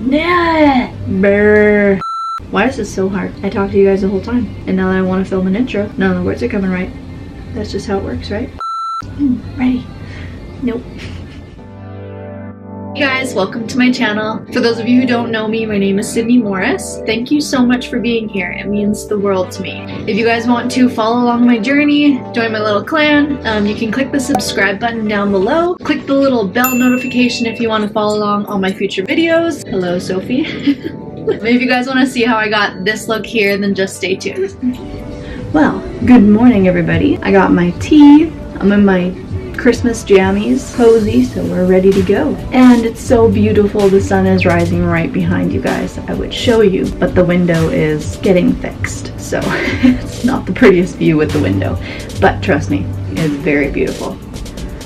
Yeah. Brr. Why is this so hard? I talked to you guys the whole time, and now that I want to film an intro, none of the words are coming right. That's just how it works, right? Ready? Nope. Hey guys, welcome to my channel. For those of you who don't know me, my name is SidneyMMUA. Thank you so much for being here. It means the world to me. If you guys want to follow along my journey, join my little clan, you can click the subscribe button down below. Click the little bell notification if you want to follow along all my future videos. Hello, Sophie. If you guys want to see how I got this look here, then just stay tuned. Well, good morning everybody. I got my tea. I'm in my Christmas jammies, cozy, so we're ready to go. And it's so beautiful. The sun is rising right behind you guys. I would show you, but the window is getting fixed, so it's not the prettiest view with the window, but trust me, it's very beautiful.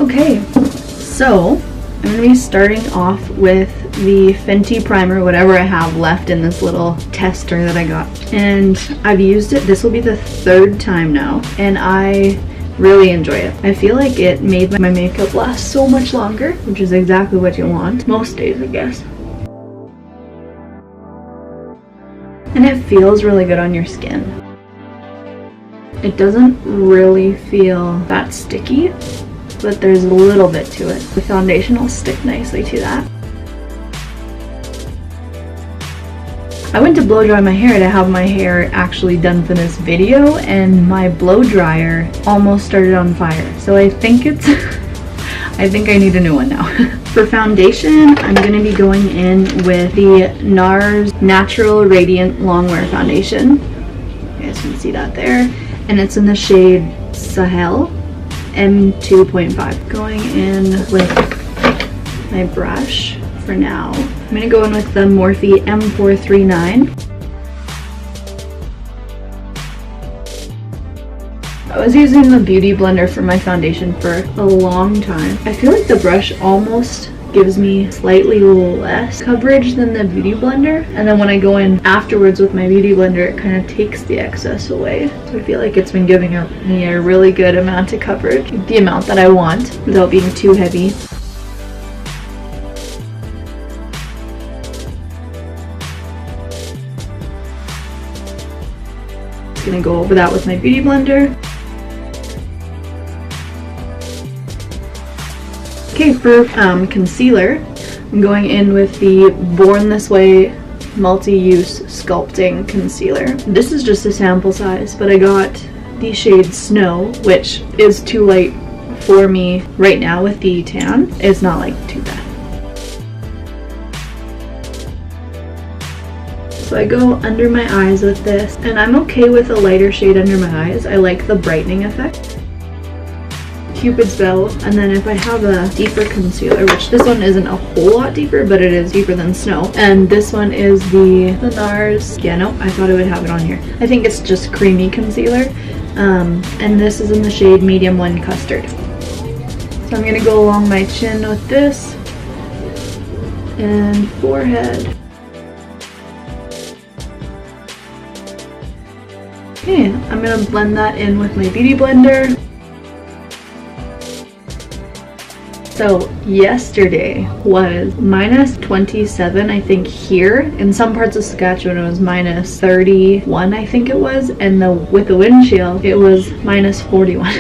Okay, so I'm gonna be starting off with the Fente primer, whatever I have left in this little tester that I got, and I've used it. This will be the third time now, and I really enjoy it. I feel like it made my makeup last so much longer, which is exactly what you want most days, I guess. And it feels really good on your skin. It doesn't really feel that sticky, but there's a little bit to it. The foundation will stick nicely to that. I went to blow dry my hair to have my hair actually done for this video, and my blow dryer almost started on fire. So I think it's, I think I need a new one now. For foundation, I'm going to be going in with the Nars Natural Radiant Longwear Foundation. You guys can see that there. And it's in the shade Sahel M2.5. Going in with my brush for now. I'm gonna go in with the Morphed M439. I was using the Beauty Blender for my foundation for a long time. I feel like the brush almost gives me slightly less coverage than the Beauty Blender, and then when I go in afterwards with my Beauty Blender, it kind of takes the excess away. So I feel like it's been giving me a really good amount of coverage, the amount that I want, without being too heavy. Gonna go over that with my Beauty Blender. Okay, for concealer, I'm going in with the Born This Way multi-use sculpting concealer. This is just a sample size, but I got the shade Snow, which is too light for me right now with the tan. It's not like too bad. So I go under my eyes with this, and I'm okay with a lighter shade under my eyes. I like the brightening effect. Cupid's bow, and then if I have a deeper concealer, which this one isn't a whole lot deeper, but it is deeper than Snow, and this one is the Nars. Yeah, no, I thought I would have it on here. I think it's just creamy concealer, and this is in the shade Medium 1 Custard. So I'm gonna go along my chin with this, and forehead. Okay, I'm gonna blend that in with my Beauty Blender. So yesterday was minus 27, I think, here. In some parts of Saskatchewan it was minus 31, I think it was, and with the wind chill it was minus 41.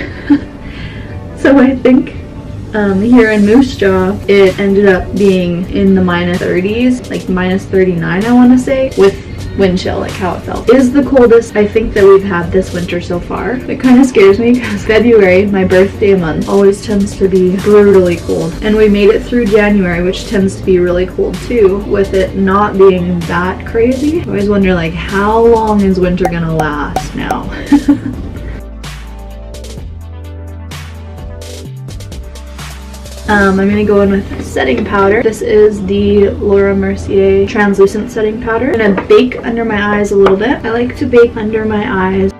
So I think here in Moose Jaw it ended up being in the minus 30s, like minus 39 I want to say, with wind chill, like how it felt. It is the coldest I think that we've had this winter so far. It kind of scares me because February, my birthday month, always tends to be brutally cold, and we made it through January, which tends to be really cold too, with it not being that crazy. I always wonder, like, how long is winter gonna last now? I'm going to go in with setting powder. This is the Laura Mercier translucent setting powder. I'm going to bake under my eyes a little bit. I like to bake under my eyes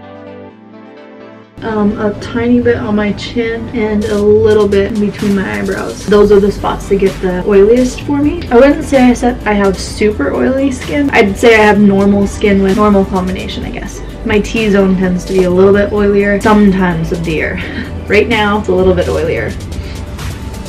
a tiny bit on my chin and a little bit in between my eyebrows. Those are the spots that get the oiliest for me. I wouldn't say I have super oily skin. I'd say I have normal skin with normal combination, I guess. My T-zone tends to be a little bit oilier sometimes of the year. Right now, it's a little bit oilier.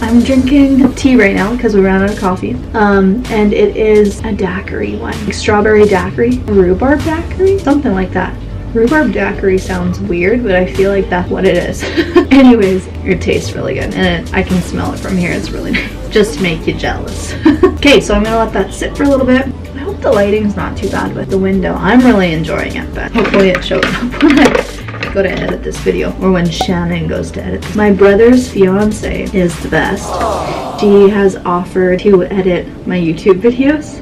I'm drinking tea right now because we ran out of coffee. And it is a daiquiri one. Like strawberry daiquiri, rhubarb daiquiri, something like that. Rhubarb daiquiri sounds weird, but I feel like that's what it is. Anyways, it tastes really good, and I can smell it from here. It's really nice, just to make you jealous. Okay, so I'm gonna let that sit for a little bit. I hope the lighting's not too bad with the window. I'm really enjoying it, but hopefully it shows up when I go to edit this video, or when Shannon goes to edit this. My brother's fiance is the best. She has offered to edit my YouTube videos.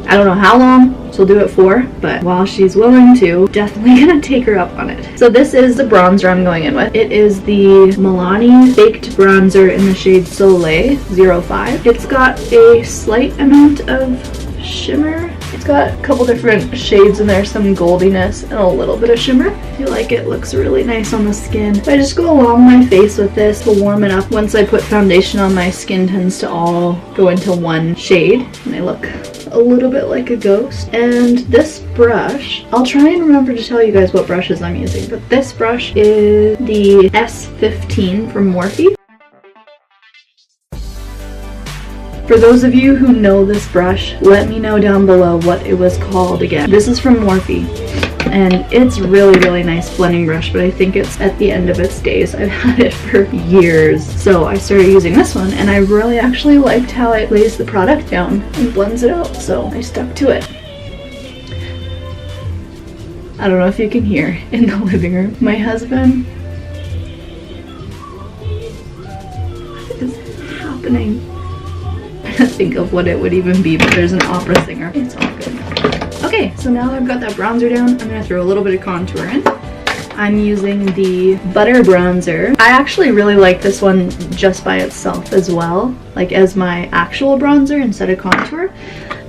I don't know how long she'll do it for, but while she's willing to, definitely gonna take her up on it. So this is the bronzer I'm going in with. It is the Milani Baked Bronzer in the shade Soleil 05. It's got a slight amount of shimmer. It's got a couple different shades in there, some goldiness and a little bit of shimmer. I feel like it looks really nice on the skin. I just go along my face with this to warm it up. Once I put foundation on, my skin tends to all go into one shade and I look a little bit like a ghost. And this brush, I'll try and remember to tell you guys what brushes I'm using, but this brush is the S15 from Morphed. For those of you who know this brush, let me know down below what it was called again. This is from Morphed, and it's really nice blending brush, but I think it's at the end of its days. I've had it for years, so I started using this one, and I really actually liked how it lays the product down and blends it out, so I stuck to it. I don't know if you can hear in the living room. My husband. What is happening? I can't think of what it would even be, but there's an opera singer. It's all good. Okay, so now that I've got that bronzer down, I'm gonna throw a little bit of contour in. I'm using the Butter Bronzer. I actually really like this one just by itself as well, like as my actual bronzer instead of contour.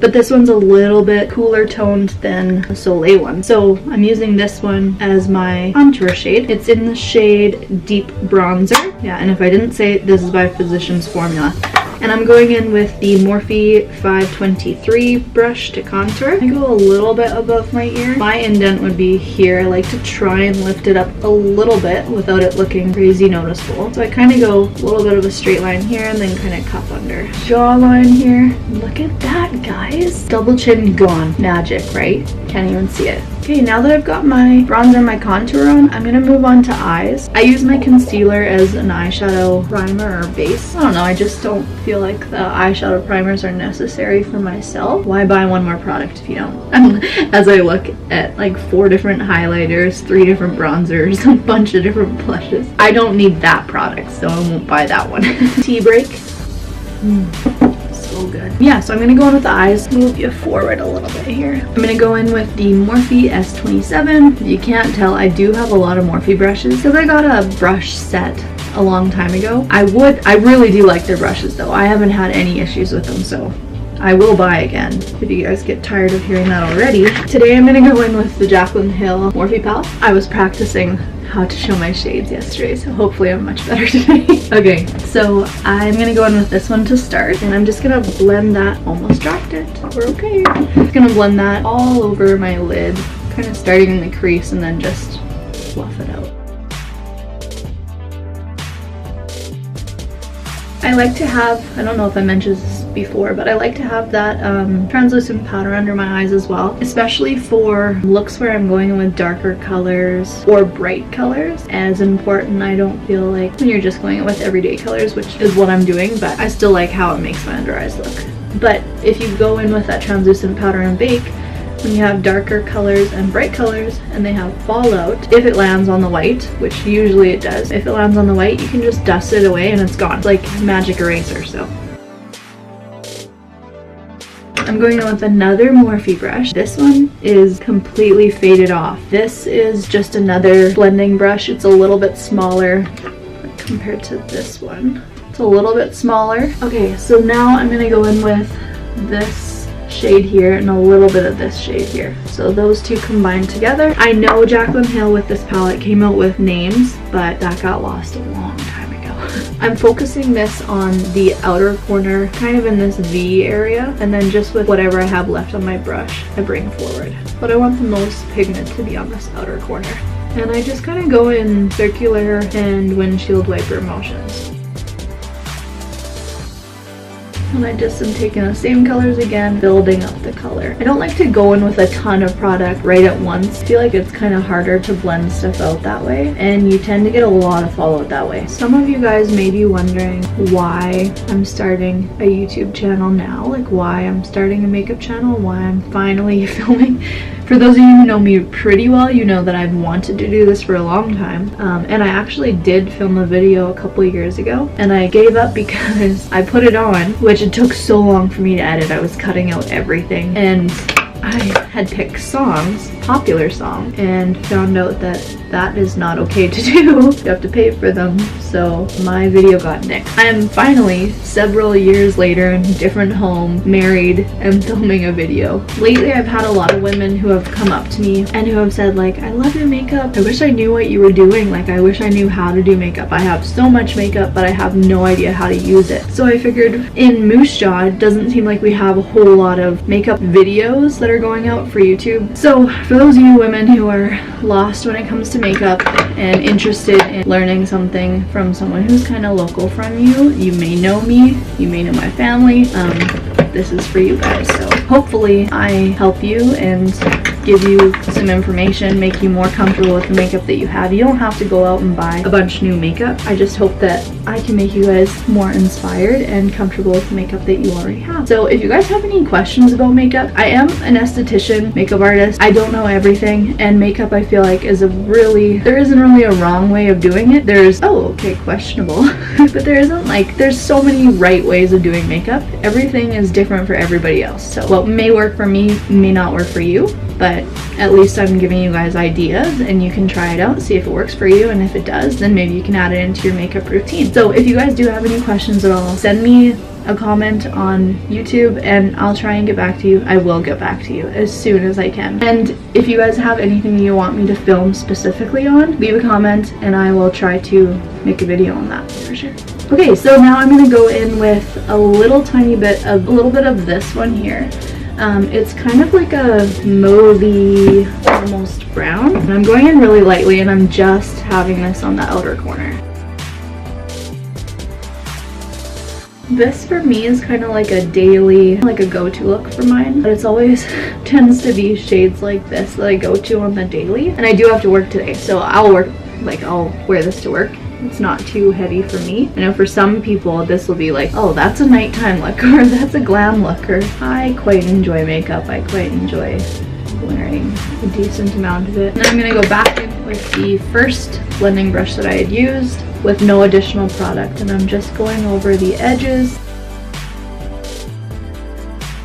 But this one's a little bit cooler toned than the Soleil one. So I'm using this one as my contour shade. It's in the shade Deep Bronzer. Yeah, and if I didn't say it, this is by Physicians Formula. And I'm going in with the Morphe 523 brush to contour. I go a little bit above my ear. My indent would be here. I like to try and lift it up a little bit without it looking crazy noticeable. So I kind of go a little bit of a straight line here and then kind of cup under. Jawline here. Look at that, guys. Double chin gone. Magic, right? Can't even see it. Okay, now that I've got my bronzer and my contour on, I'm gonna move on to eyes. I use my concealer as an eyeshadow primer or base. I don't know, I just don't feel like the eyeshadow primers are necessary for myself. Why buy one more product if you don't? As I look at like 4 different highlighters, 3 different bronzers, a bunch of different blushes. I don't need that product, so I won't buy that one. Tea break. So good. Yeah, so I'm gonna go in with the eyes. Move you forward a little bit here. I'm gonna go in with the Morphe S27. If you can't tell, I do have a lot of Morphe brushes because I got a brush set a long time ago. I really do like their brushes though. I haven't had any issues with them, so I will buy again if you guys get tired of hearing that already. Today I'm gonna go in with the Jaclyn Hill Morphe palette. I was practicing how to show my shades yesterday, so hopefully I'm much better today. Okay, so I'm gonna go in with this one to start, and I'm just gonna blend that. Almost dropped it. We're okay. I'm gonna blend that all over my lid, kind of starting in the crease and then just fluff it out. I like to have, I don't know if I mentioned this before, but I like to have that translucent powder under my eyes as well, especially for looks where I'm going in with darker colors or bright colors. As important, I don't feel like when you're just going in with everyday colors, which is what I'm doing, but I still like how it makes my under eyes look. But if you go in with that translucent powder and bake, when you have darker colors and bright colors and they have fallout, if it lands on the white, which usually it does, if it lands on the white, you can just dust it away and it's gone. It's like magic eraser. So I'm going in with another Morphe brush. This one is completely faded off. This is just another blending brush. It's a little bit smaller compared to this one. It's a little bit smaller. Okay, so now I'm gonna go in with this shade here and a little bit of this shade here. So those two combined together. I know Jaclyn Hill with this palette came out with names, but that got lost a long time ago. I'm focusing this on the outer corner, kind of in this V area, and then just with whatever I have left on my brush, I bring forward. But I want the most pigment to be on this outer corner. And I just kind of go in circular and windshield wiper motions. And I just am taking the same colors again, building up the color. I don't like to go in with a ton of product right at once. I feel like it's kind of harder to blend stuff out that way, and you tend to get a lot of fallout that way. Some of you guys may be wondering why I'm starting a YouTube channel now, like why I'm starting a makeup channel, why I'm finally filming. For those of you who know me pretty well, you know that I've wanted to do this for a long time, and I actually did film a video a couple years ago, and I gave up because I put it on, which it took so long for me to edit. I was cutting out everything, and I had picked songs, popular songs, and found out that that is not okay to do. You have to pay for them, so my video got nixed. I am finally, several years later, in a different home, married, and filming a video. Lately, I've had a lot of women who have come up to me and who have said, like, I love your makeup. I wish I knew what you were doing. Like, I wish I knew how to do makeup. I have so much makeup, but I have no idea how to use it. So I figured in Moose Jaw, it doesn't seem like we have a whole lot of makeup videos that are going out for YouTube. So for those of you women who are lost when it comes to makeup and interested in learning something from someone who's kind of local from you, you may know me, you may know my family, this is for you guys. So hopefully I help you and give you some information, make you more comfortable with the makeup that you have. You don't have to go out and buy a bunch of new makeup. I just hope that I can make you guys more inspired and comfortable with the makeup that you already have. So if you guys have any questions about makeup, I am an esthetician, makeup artist. I don't know everything, and makeup I feel like is there isn't really a wrong way of doing it. There's, oh, okay, questionable, but there isn't, like, there's so many right ways of doing makeup. Everything is different for everybody else. So what may work for me may not work for you, but at least I'm giving you guys ideas and you can try it out, see if it works for you, and if it does, then maybe you can add it into your makeup routine. So if you guys do have any questions at all, send me a comment on YouTube and I'll try and get back to you. I will get back to you as soon as I can. And if you guys have anything you want me to film specifically on, leave a comment and I will try to make a video on that for sure. Okay, so now I'm gonna go in with a little bit of this one here. It's kind of like a mauvey, almost brown. And I'm going in really lightly and I'm just having this on the outer corner. This for me is kind of like a daily, like a go-to look for mine, but it's always tends to be shades like this that I go to on the daily. And I do have to work today, so I'll wear this to work. It's not too heavy for me. I know for some people this will be like, oh, that's a nighttime look, or that's a glam look, or I quite enjoy makeup. I quite enjoy wearing a decent amount of it. And then I'm gonna go back in with the first blending brush that I had used with no additional product, and I'm just going over the edges.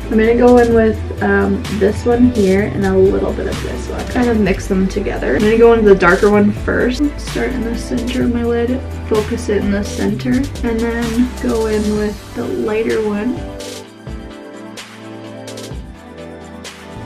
I'm gonna go in with this one here and a little bit of this one. Kind of mix them together. I'm gonna go into the darker one first. Start in the center of my lid, focus it in the center, and then go in with the lighter one.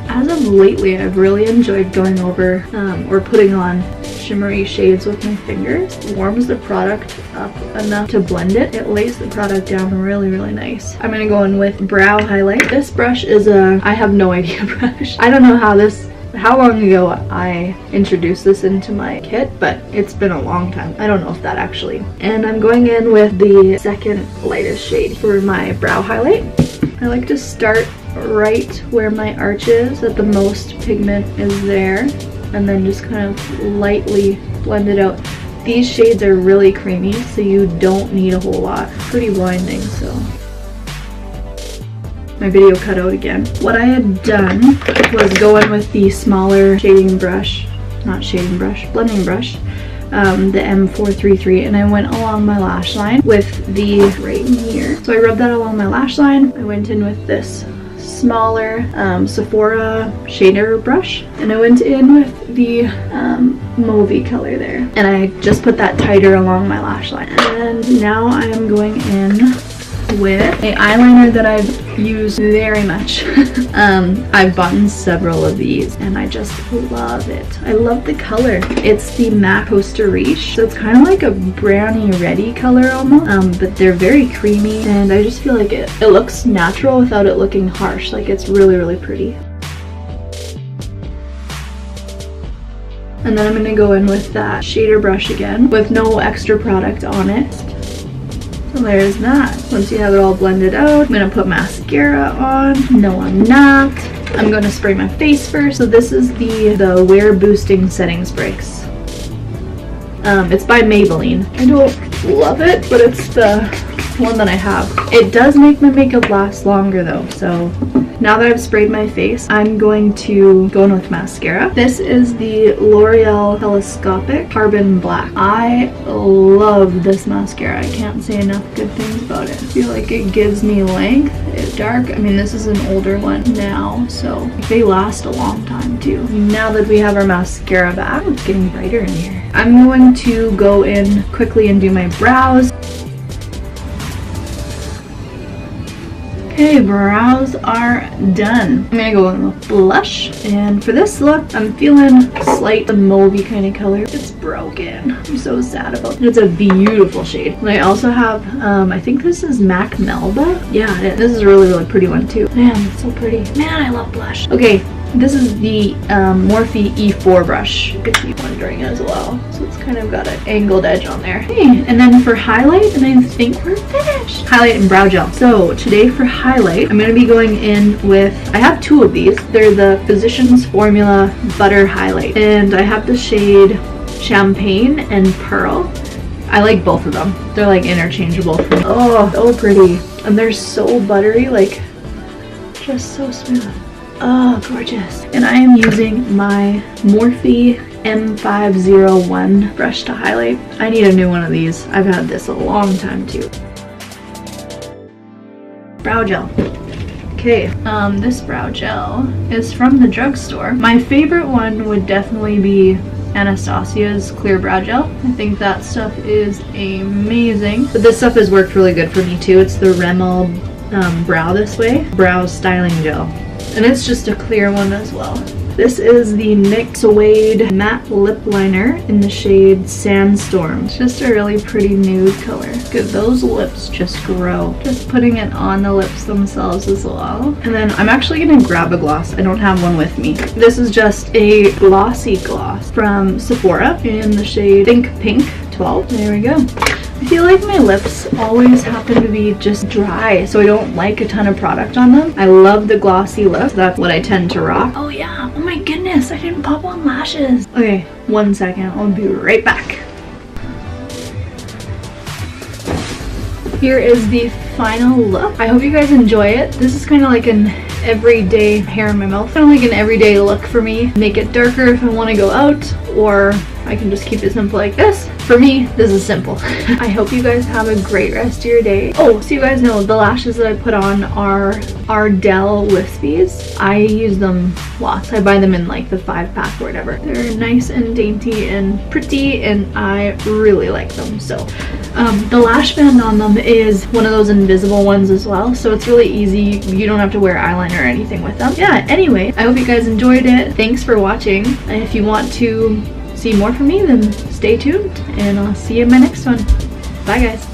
As of lately, I've really enjoyed going over or putting on shimmery shades with my fingers. It warms the product up enough to blend it. It lays the product down really, really nice. I'm gonna go in with brow highlight. This brush is I have no idea brush. I don't know how long ago I introduced this into my kit, but it's been a long time. I don't know if that actually. And I'm going in with the second lightest shade for my brow highlight. I like to start right where my arch is, that the most pigment is there, and then just kind of lightly blend it out. These shades are really creamy, so you don't need a whole lot. Pretty blinding, so. My video cut out again. What I had done was go in with the smaller blending brush, the M433, and I went along my lash line with the right in here. So I rubbed that along my lash line. I went in with this smaller Sephora shader brush, and I went in with the mauvey color there, and I just put that tighter along my lash line. And now I am going in with an eyeliner that I've used very much. I've bought several of these and I just love it. I love the color. It's the MAC Costa Riche, so it's kind of like a browny reddy color almost, but they're very creamy, and I just feel like it looks natural without it looking harsh. Like, it's really, really pretty. And then I'm going to go in with that shader brush again with no extra product on it. there's that. Once you have it all blended out, I'm gonna put mascara on. No, I'm not. I'm gonna spray my face first. So this is the Wear Boosting Setting Sprays. It's by Maybelline. I don't love it, but it's the one that I have. It does make my makeup last longer though, so now that I've sprayed my face, I'm going to go in with mascara. This is the L'Oreal Telescopic Carbon Black. I love this mascara. I can't say enough good things about it. I feel like it gives me length. It's dark. I mean, this is an older one now, so they last a long time too. Now that we have our mascara back, it's getting brighter in here. I'm going to go in quickly and do my brows. Okay, brows are done. I'm gonna go in with blush, and for this look, I'm feeling slight mauvey kind of color. It's broken. I'm so sad about it. It's a beautiful shade. And I also have, I think this is MAC Melba. Yeah, this is a really, really pretty one too. Man, it's so pretty. Man, I love blush. Okay, this is the Morphe E4 brush. You could be wondering as well. So it's kind of got an angled edge on there. Okay, and then for highlight, and I think we're finished. Highlight and brow gel. So today for highlight, I'm gonna be going in with, I have two of these. They're the Physicians Formula Butter Highlight. And I have the shade Champagne and Pearl. I like both of them. They're like interchangeable for me. Oh, so pretty. And they're so buttery, like just so smooth. Oh, gorgeous. And I am using my Morphe M501 brush to highlight. I need a new one of these. I've had this a long time too. Brow gel. Okay, this brow gel is from the drugstore. My favorite one would definitely be Anastasia's clear brow gel. I think that stuff is amazing. But this stuff has worked really good for me too. It's the Rimmel Brow This Way brow styling gel. And it's just a clear one as well. This is the Nyx Suede matte lip liner in the shade Sandstorm. It's just a really pretty nude color. Look at those lips just grow. Just putting it on the lips themselves as well. And then I'm actually gonna grab a gloss. I don't have one with me. This is just a glossy gloss from Sephora in the shade Think Pink 12. There we go. I feel like my lips always happen to be just dry, so I don't like a ton of product on them. I love the glossy lips. That's what I tend to rock. Oh yeah, oh my goodness, I didn't pop on lashes. Okay, 1 second, I'll be right back. Here is the final look. I hope you guys enjoy it. This is kind of like an everyday hair in my mouth. Kind of like an everyday look for me. Make it darker if I want to go out, or I can just keep it simple like this. For me, this is simple. I hope you guys have a great rest of your day. Oh, so you guys know the lashes that I put on are Ardel Wispies. I use them lots. I buy them in like the 5-pack or whatever. They're nice and dainty and pretty, and I really like them. So the lash band on them is one of those invisible ones as well, so it's really easy. You don't have to wear eyeliner or anything with them. Yeah, anyway, I hope you guys enjoyed it. Thanks for watching. And if you want to see more from me, then stay tuned, and I'll see you in my next one. Bye guys.